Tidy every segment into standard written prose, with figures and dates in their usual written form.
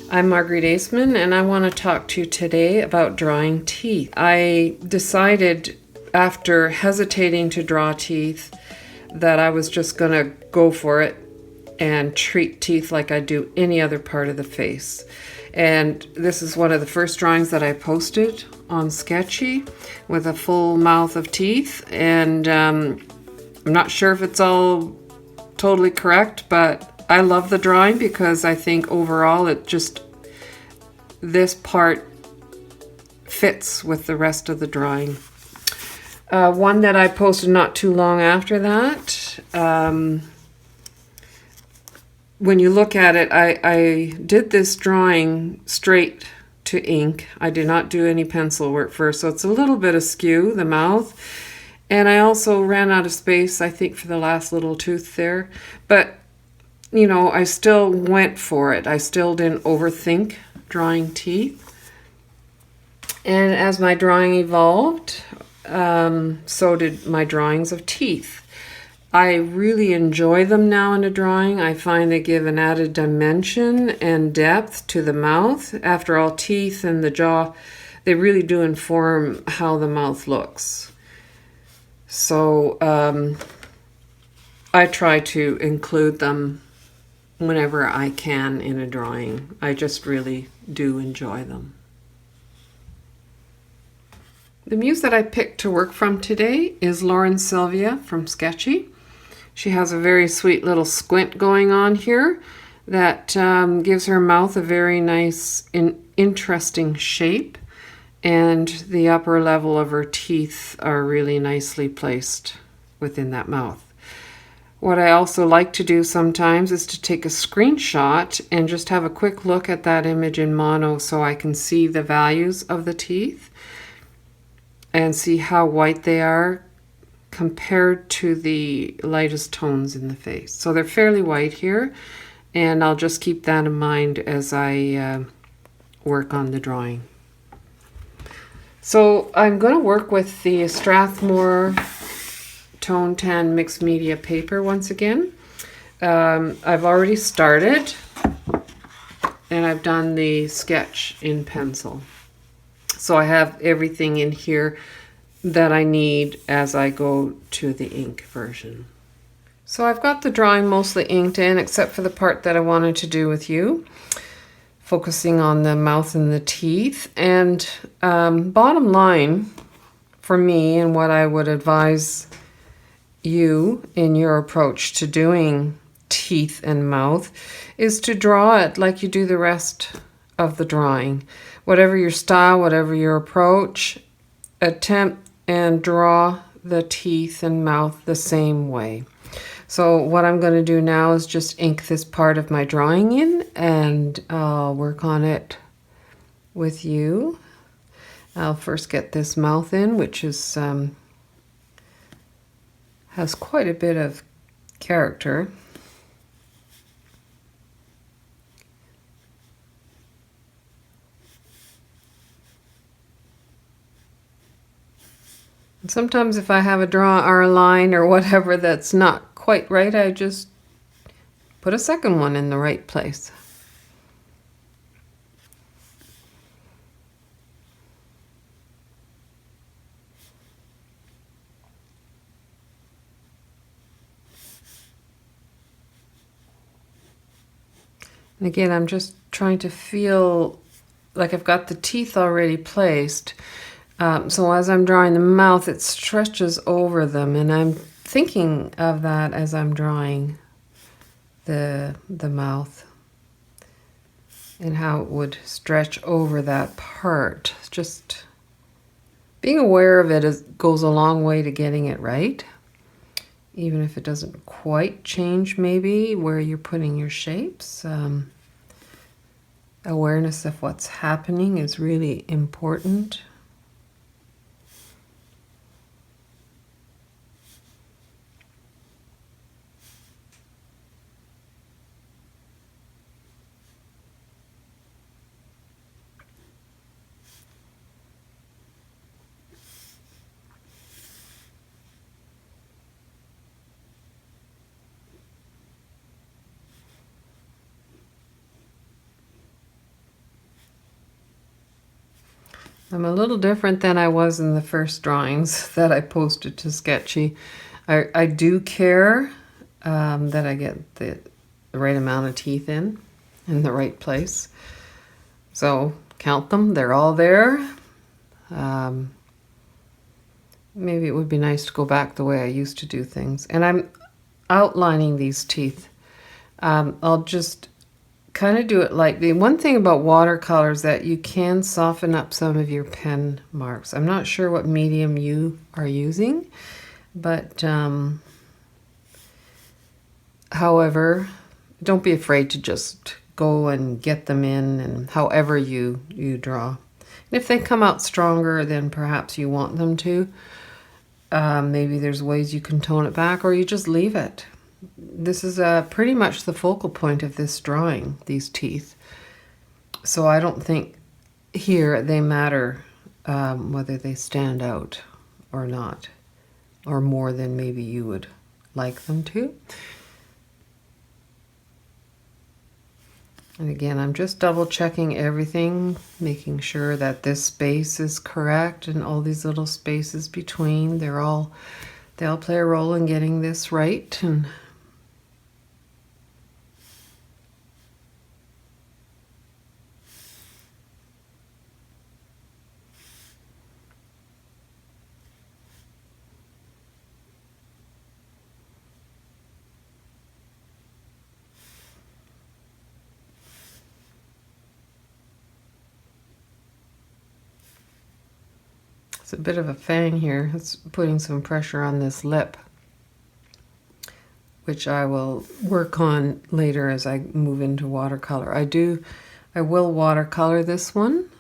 I'm Margriet Aasman, and I want to talk to you today about drawing teeth. I decided after hesitating to draw teeth that I was just going to go for it and treat teeth like I do any other part of the face. And this is one of the first drawings that I posted on Sktchy with a full mouth of teeth. And I'm not sure if it's all totally correct, but I love the drawing because I think overall this part fits with the rest of the drawing. One that I posted not too long after that, when you look at it, I did this drawing straight to ink. I did not do any pencil work first, so it's a little bit askew, the mouth. And I also ran out of space, I think, for the last little tooth there. But, you know, I still went for it. I still didn't overthink drawing teeth. And as my drawing evolved, so did my drawings of teeth. I really enjoy them now in a drawing. I find they give an added dimension and depth to the mouth. After all, teeth and the jaw, they really do inform how the mouth looks. So I try to include them whenever I can in a drawing. I just really do enjoy them. The muse that I picked to work from today is Lauren Sylvia from Sktchy. She has a very sweet little squint going on here that gives her mouth a very nice and interesting shape, and the upper level of her teeth are really nicely placed within that mouth. What I also like to do sometimes is to take a screenshot and just have a quick look at that image in mono so I can see the values of the teeth and see how white they are compared to the lightest tones in the face. So they're fairly white here, and I'll just keep that in mind as I work on the drawing. So I'm going to work with the Strathmore Tone Tan Mixed Media paper once again. I've already started, and I've done the sketch in pencil. So I have everything in here that I need as I go to the ink version. So I've got the drawing mostly inked in, except for the part that I wanted to do with you, focusing on the mouth and the teeth. And bottom line for me, and what I would advise you in your approach to doing teeth and mouth, is to draw it like you do the rest of the drawing. Whatever your style, whatever your approach, attempt and draw the teeth and mouth the same way. So what I'm going to do now is just ink this part of my drawing in, and I'll work on it with you. I'll first get this mouth in, which is has quite a bit of character. And sometimes if I have a draw or a line or whatever that's not quite right, I just put a second one in the right place. And again, I'm just trying to feel like I've got the teeth already placed. So as I'm drawing the mouth, it stretches over them, and I'm thinking of that as I'm drawing the mouth and how it would stretch over that part. Just being aware of it goes a long way to getting it right, even if it doesn't quite change maybe where you're putting your shapes. Awareness of what's happening is really important. I'm a little different than I was in the first drawings that I posted to Sktchy. I do care that I get the right amount of teeth in the right place. So count them, they're all there. Maybe it would be nice to go back the way I used to do things. And I'm outlining these teeth. I'll just kind of do it like the one thing about watercolor is that you can soften up some of your pen marks. I'm not sure what medium you are using, but however, don't be afraid to just go and get them in, and however you draw. And if they come out stronger than perhaps you want them to, maybe there's ways you can tone it back, or you just leave it. This is pretty much the focal point of this drawing, these teeth. So I don't think here they matter whether they stand out or not, or more than maybe you would like them to. And again, I'm just double checking everything, making sure that this space is correct and all these little spaces between, they all play a role in getting this right. And a bit of a fang here. It's putting some pressure on this lip, which I will work on later as I move into watercolor. I will watercolor this one.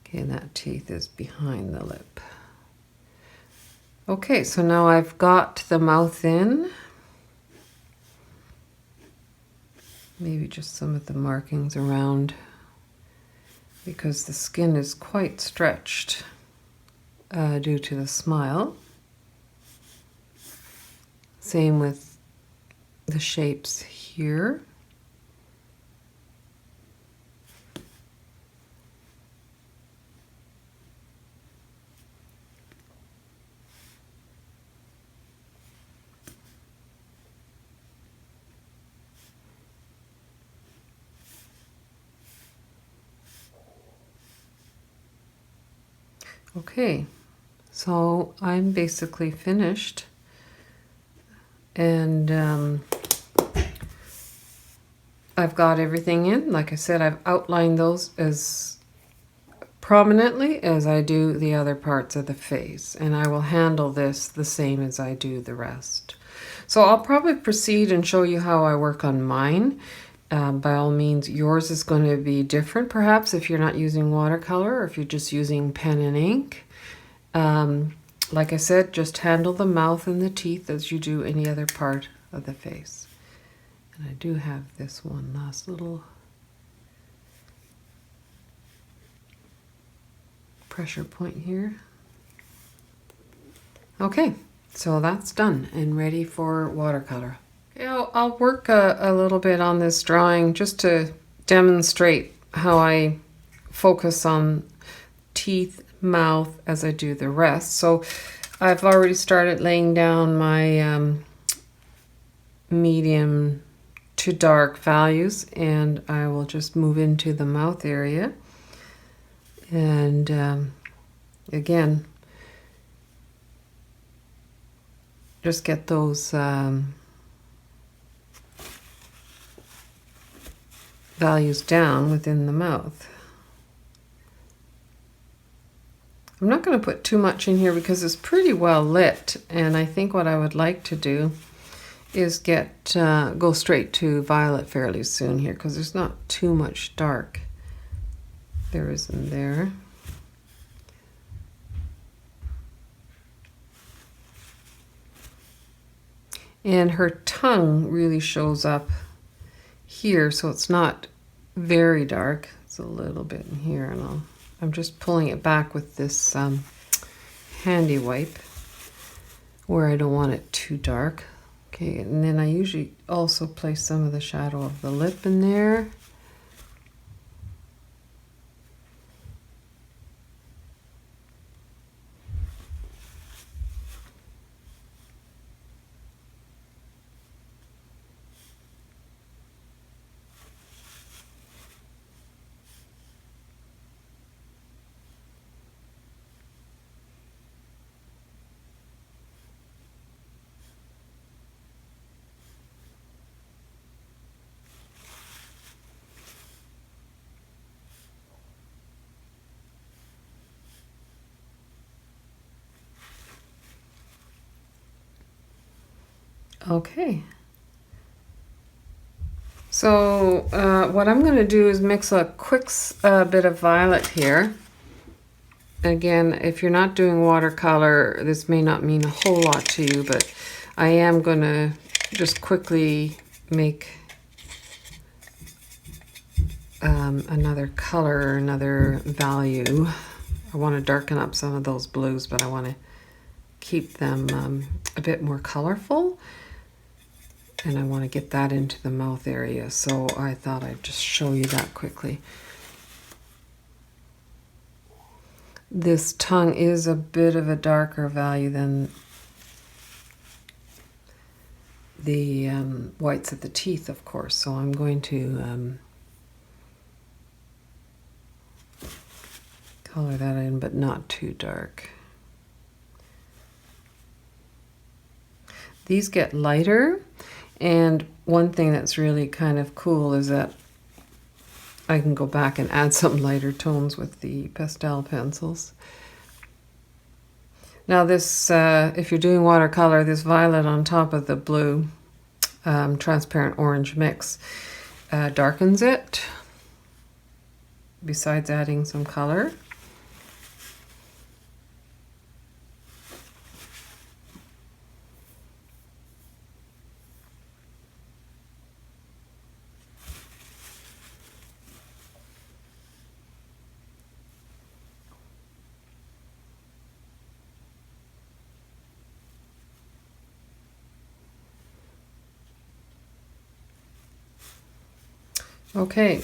Okay, that teeth is behind the lip. Okay, so now I've got the mouth in. Maybe just some of the markings around, because the skin is quite stretched due to the smile. Same with the shapes here. Okay, so I'm basically finished, and I've got everything in. Like I said, I've outlined those as prominently as I do the other parts of the face, and I will handle this the same as I do the rest. So I'll probably proceed and show you how I work on mine. By all means, yours is going to be different perhaps if you're not using watercolor, or if you're just using pen and ink. Like I said, just handle the mouth and the teeth as you do any other part of the face. And I do have this one last little pressure point here. Okay, so that's done and ready for watercolor. I'll work a little bit on this drawing just to demonstrate how I focus on teeth, mouth as I do the rest. So I've already started laying down my medium to dark values, and I will just move into the mouth area. And again, just get those values down within the mouth. I'm not going to put too much in here because it's pretty well lit, and I think what I would like to do is go straight to violet fairly soon here, because there's not too much dark there is in there. And her tongue really shows up here, so it's not very dark. It's a little bit in here, and I'm just pulling it back with this handy wipe where I don't want it too dark. Okay, and then I usually also place some of the shadow of the lip in there. Okay. So what I'm going to do is mix a quick bit of violet here. Again, if you're not doing watercolor, this may not mean a whole lot to you, but I am going to just quickly make another color, another value. I want to darken up some of those blues, but I want to keep them a bit more colorful. And I want to get that into the mouth area, so I thought I'd just show you that quickly. This tongue is a bit of a darker value than the whites of the teeth, of course, so I'm going to color that in, but not too dark. These get lighter, and one thing that's really kind of cool is that I can go back and add some lighter tones with the pastel pencils. Now this, if you're doing watercolor, this violet on top of the blue transparent orange mix darkens it, besides adding some color. Okay,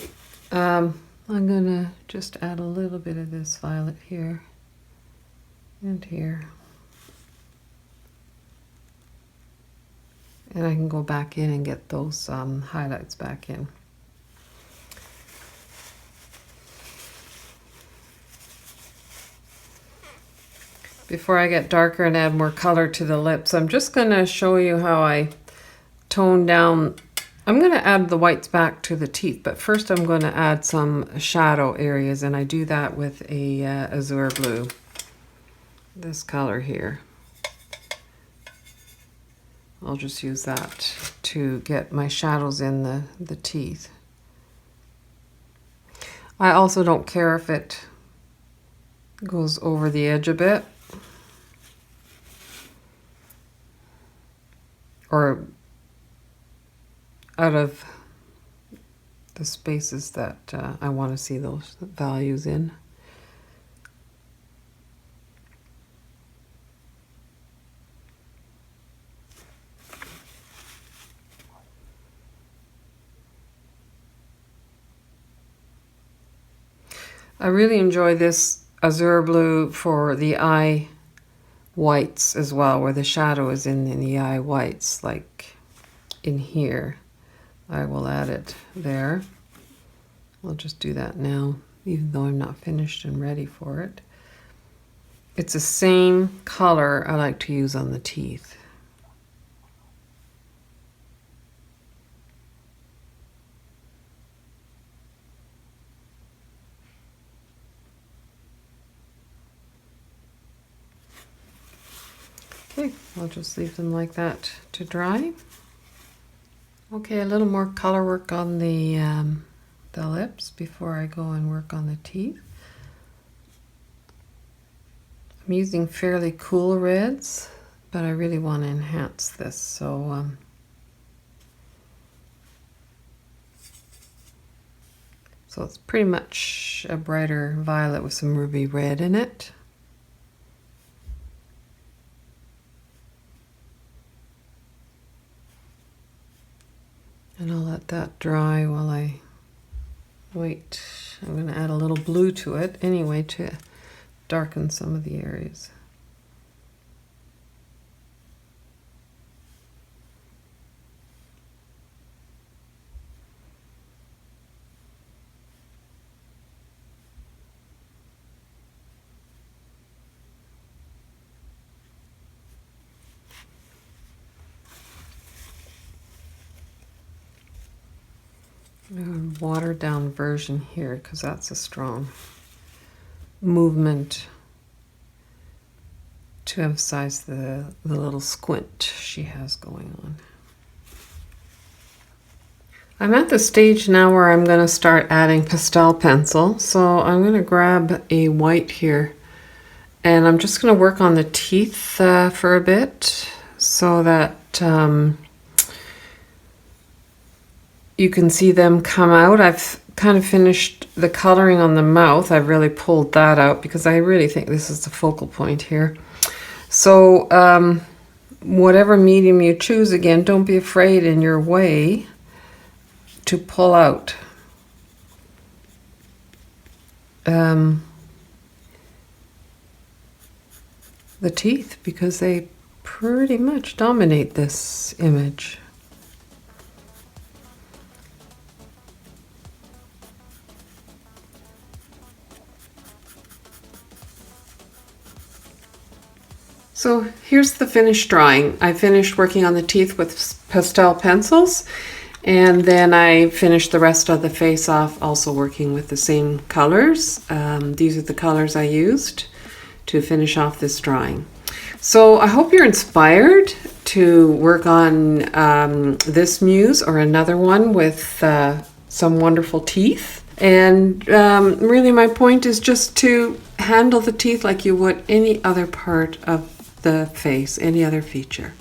I'm gonna just add a little bit of this violet here and here. And I can go back in and get those highlights back in. Before I get darker and add more color to the lips, I'm just gonna show you how I tone down. I'm going to add the whites back to the teeth, but first I'm going to add some shadow areas, and I do that with a azure blue, this color here. I'll just use that to get my shadows in the teeth. I also don't care if it goes over the edge a bit, or out of the spaces that I want to see those values in. I really enjoy this azure blue for the eye whites as well, where the shadow is in the eye whites, like in here. I will add it there. I'll just do that now, even though I'm not finished and ready for it. It's the same color I like to use on the teeth. Okay, I'll just leave them like that to dry. Okay, a little more color work on the lips before I go and work on the teeth. I'm using fairly cool reds, but I really want to enhance this, so so it's pretty much a brighter violet with some ruby red in it. And I'll let that dry while I wait. I'm going to add a little blue to it anyway to darken some of the areas. Watered down version here because that's a strong movement to emphasize the little squint she has going on. I'm at the stage now where I'm going to start adding pastel pencil. So I'm going to grab a white here, and I'm just going to work on the teeth for a bit so that you can see them come out. I've kind of finished the coloring on the mouth. I've really pulled that out because I really think this is the focal point here. So whatever medium you choose, again, don't be afraid in your way to pull out the teeth, because they pretty much dominate this image. So here's the finished drawing. I finished working on the teeth with pastel pencils, and then I finished the rest of the face off also working with the same colors. These are the colors I used to finish off this drawing. So I hope you're inspired to work on this muse or another one with some wonderful teeth. And really my point is just to handle the teeth like you would any other part of the face, any other feature.